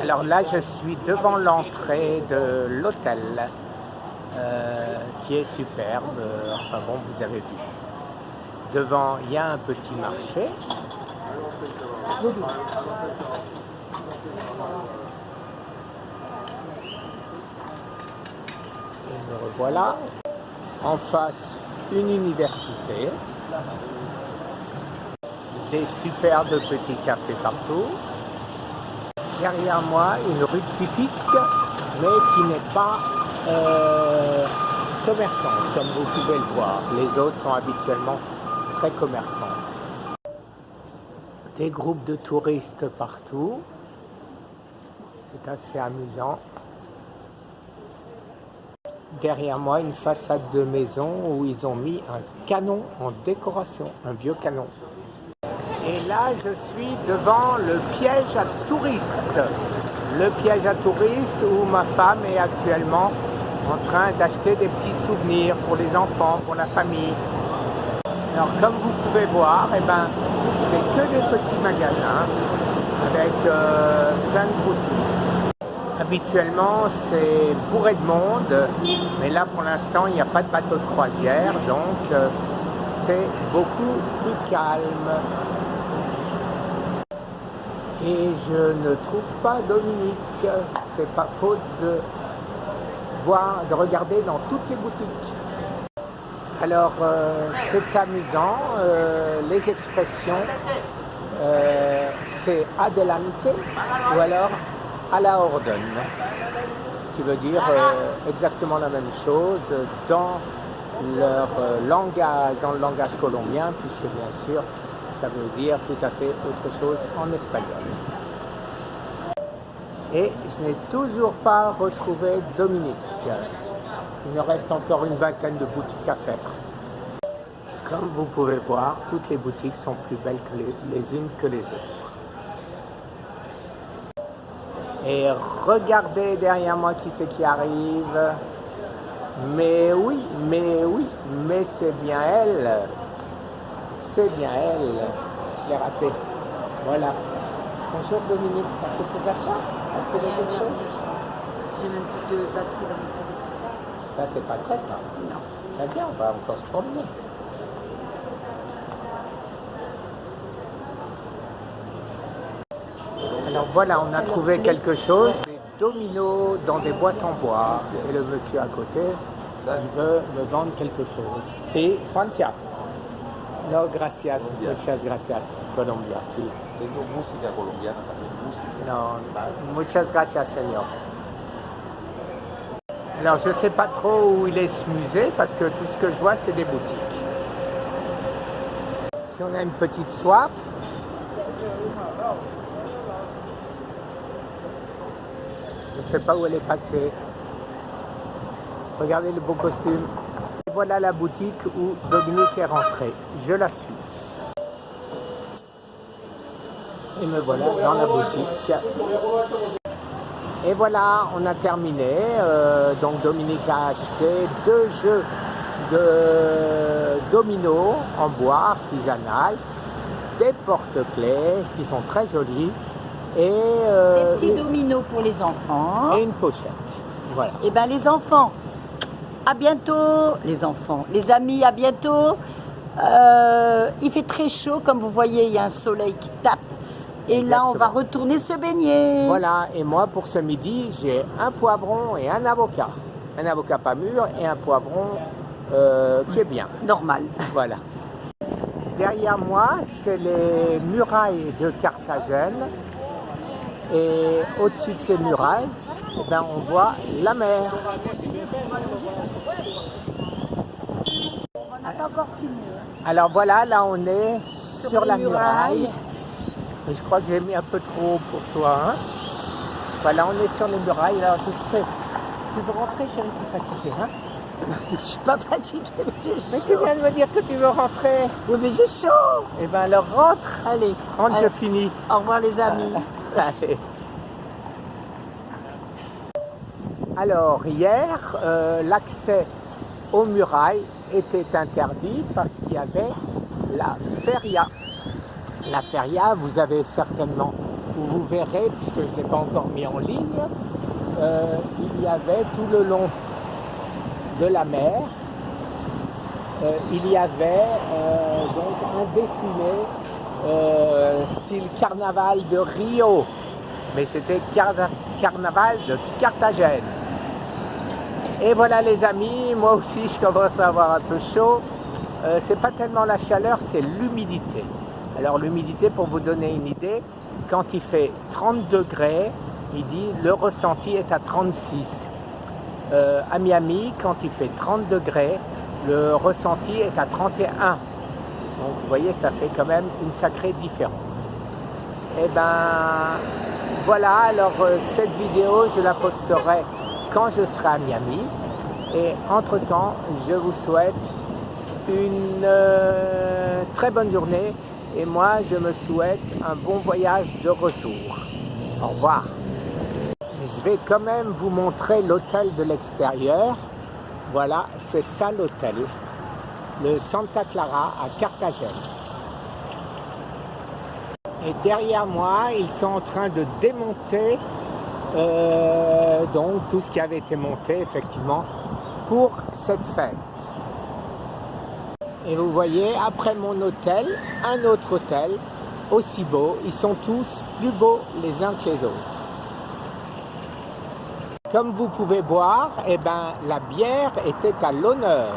Alors là, je suis devant l'entrée de l'hôtel, qui est superbe. Enfin bon, vous avez vu. Devant, il y a un petit marché. Et me revoilà. En face, une université. Des superbes petits cafés partout. Derrière moi, une rue typique, mais qui n'est pas commerçante, comme vous pouvez le voir. Les autres sont habituellement très commerçantes. Des groupes de touristes partout. C'est assez amusant. Derrière moi, une façade de maison où ils ont mis un canon en décoration, un vieux canon. Et là, je suis devant le piège à touristes. Le piège à touristes où ma femme est actuellement en train d'acheter des petits souvenirs pour les enfants, pour la famille. Alors, comme vous pouvez voir, eh ben, c'est que des petits magasins avec plein de boutiques. Habituellement, c'est bourré de monde, mais là, pour l'instant, il n'y a pas de bateau de croisière, donc c'est beaucoup plus calme. Et je ne trouve pas Dominique. C'est pas faute de regarder dans toutes les boutiques. Alors, c'est amusant, les expressions, c'est adelante ou alors à la ordine, ce qui veut dire exactement la même chose dans leur langage, dans le langage colombien, puisque bien sûr, ça veut dire tout à fait autre chose en espagnol. Et je n'ai toujours pas retrouvé Dominique. Il me reste encore une vingtaine de boutiques à faire. Comme vous pouvez voir, toutes les boutiques sont plus belles que les unes que les autres. Et regardez derrière moi qui c'est qui arrive. Mais oui, mais c'est bien elle. C'est bien elle. Je l'ai raté. Voilà. Bonjour Dominique, t'as fait tes achats? T'as fait quelque chose? J'ai même plus de batterie dans mon téléphone. Ça, c'est pas très grave. Non. Très bien, on va encore se promener. Alors voilà, on a trouvé quelque chose, des dominos dans des boîtes en bois. Et le monsieur à côté, il veut me vendre quelque chose. C'est Francia. No, gracias, muchas gracias, Colombia, sí. Tengo música colombiana también, música. No, muchas gracias, señor. Alors, je ne sais pas trop où il est ce musée, parce que tout ce que je vois, c'est des boutiques. Si on a une petite soif, je ne sais pas où elle est passée. Regardez le beau costume. Et voilà la boutique où Dominique est rentré. Je la suis. Et me voilà dans la boutique. Et voilà, on a terminé. Donc Dominique a acheté 2 jeux de dominos en bois artisanal, des porte-clés qui sont très jolis et des petits dominos pour les enfants. Et une pochette. Voilà. Et bien les enfants, à bientôt. Les enfants, les amis, à bientôt. Il fait très chaud, comme vous voyez, il y a un soleil qui tape. Et Exactement. là, on va retourner se baigner. Voilà, et moi, pour ce midi, j'ai un poivron et un avocat. Un avocat pas mûr et un poivron qui est bien. Normal. Voilà. Derrière moi, c'est les murailles de Carthagène. Et au-dessus de ces murailles, eh ben, on voit la mer. On n'a pas encore fini. Alors voilà, là, on est sur la muraille. Et je crois que j'ai mis un peu trop haut pour toi. Hein. Voilà, on est sur les murailles. Alors, tu veux rentrer, chérie, tu es fatiguée, hein? Je ne suis pas fatiguée, mais j'ai chaud. Mais tu viens de me dire que tu veux rentrer. Oui, mais j'ai chaud. Eh bien, alors rentre. Allez. Rentre, allez. je finis. Au revoir, les amis. Allez. Alors, hier, l'accès aux murailles était interdit parce qu'il y avait la feria. La feria, vous avez certainement où vous verrez, puisque je ne l'ai pas encore mis en ligne, il y avait tout le long de la mer, il y avait donc un défilé style carnaval de Rio, mais c'était carnaval de Carthagène. Et voilà les amis, moi aussi je commence à avoir un peu chaud. C'est pas tellement la chaleur, c'est l'humidité. Alors l'humidité, pour vous donner une idée, quand il fait 30 degrés, il dit le ressenti est à 36. À Miami, quand il fait 30 degrés, le ressenti est à 31. Donc vous voyez, ça fait quand même une sacrée différence. Et ben voilà, alors cette vidéo, je la posterai quand je serai à Miami. Et entre-temps, je vous souhaite une très bonne journée. Et moi, je me souhaite un bon voyage de retour. Au revoir. Je vais quand même vous montrer l'hôtel de l'extérieur. Voilà, c'est ça l'hôtel. Le Santa Clara à Carthagène. Et derrière moi, ils sont en train de démonter donc tout ce qui avait été monté effectivement pour cette fête. Et vous voyez, après mon hôtel, un autre hôtel aussi beau. Ils sont tous plus beaux les uns que les autres. Comme vous pouvez voir, eh ben, la bière était à l'honneur.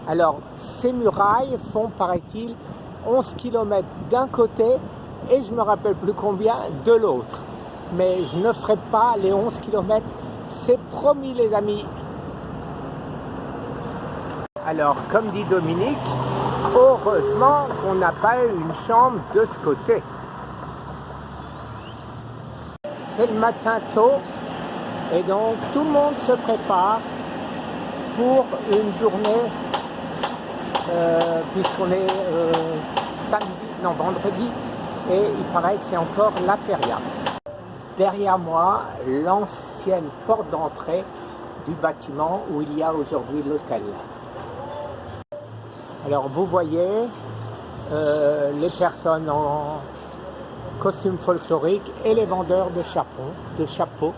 Alors, ces murailles font, paraît-il, 11 km d'un côté et je ne me rappelle plus combien de l'autre. Mais je ne ferai pas les 11 km, c'est promis les amis. Alors, comme dit Dominique, heureusement qu'on n'a pas eu une chambre de ce côté. C'est le matin tôt et donc tout le monde se prépare pour une journée puisqu'on est vendredi et il paraît que c'est encore la feria. Derrière moi, l'ancienne porte d'entrée du bâtiment où il y a aujourd'hui l'hôtel. Alors vous voyez les personnes en costume folklorique et les vendeurs de chapeaux,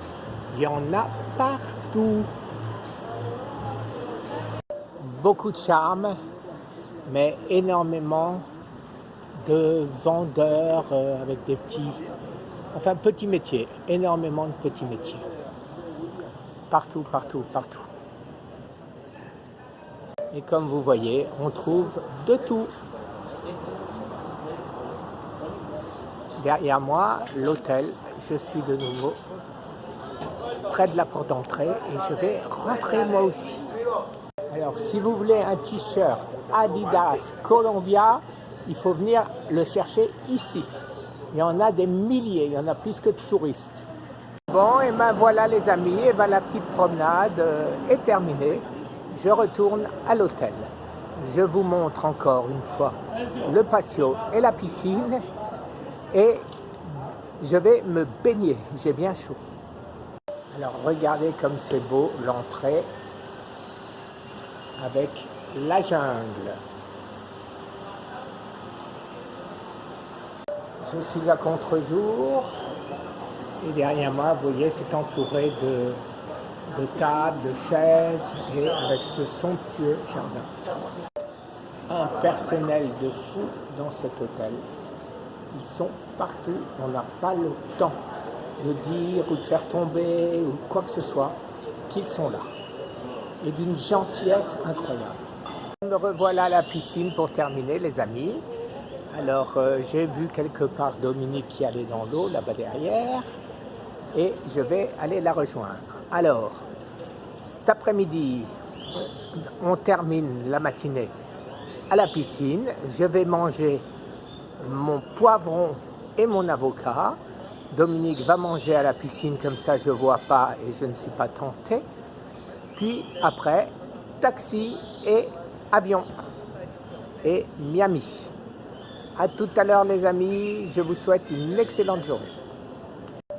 il y en a partout. Beaucoup de charme, mais énormément de vendeurs avec des petits métiers, énormément de petits métiers. Partout, partout, partout. Et comme vous voyez, on trouve de tout. Derrière moi, l'hôtel, je suis de nouveau près de la porte d'entrée et je vais rentrer moi aussi. Alors, si vous voulez un t-shirt Adidas Columbia, il faut venir le chercher ici. Il y en a des milliers, il y en a plus que de touristes. Bon, et ben voilà les amis, et ben la petite promenade est terminée. Je retourne à l'hôtel. Je vous montre encore une fois le patio et la piscine. Et je vais me baigner, j'ai bien chaud. Alors regardez comme c'est beau l'entrée avec la jungle. Je suis à contre-jour et derrière moi, vous voyez, c'est entouré de tables, de chaises et avec ce somptueux jardin. Un personnel de fou dans cet hôtel. Ils sont partout, on n'a pas le temps de dire ou de faire tomber ou quoi que ce soit, qu'ils sont là. Et d'une gentillesse incroyable. Me revoilà à la piscine pour terminer les amis. Alors j'ai vu quelque part Dominique qui allait dans l'eau là-bas derrière et je vais aller la rejoindre. Alors, cet après-midi, on termine la matinée à la piscine. Je vais manger mon poivron et mon avocat. Dominique va manger à la piscine, comme ça je ne vois pas et je ne suis pas tenté. Puis après, taxi et avion et Miami. À tout à l'heure les amis, je vous souhaite une excellente journée.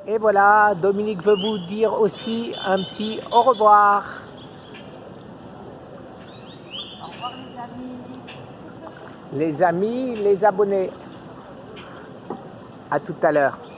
Et voilà, Dominique veut vous dire aussi un petit au revoir. Au revoir les amis. Les amis, les abonnés. À tout à l'heure.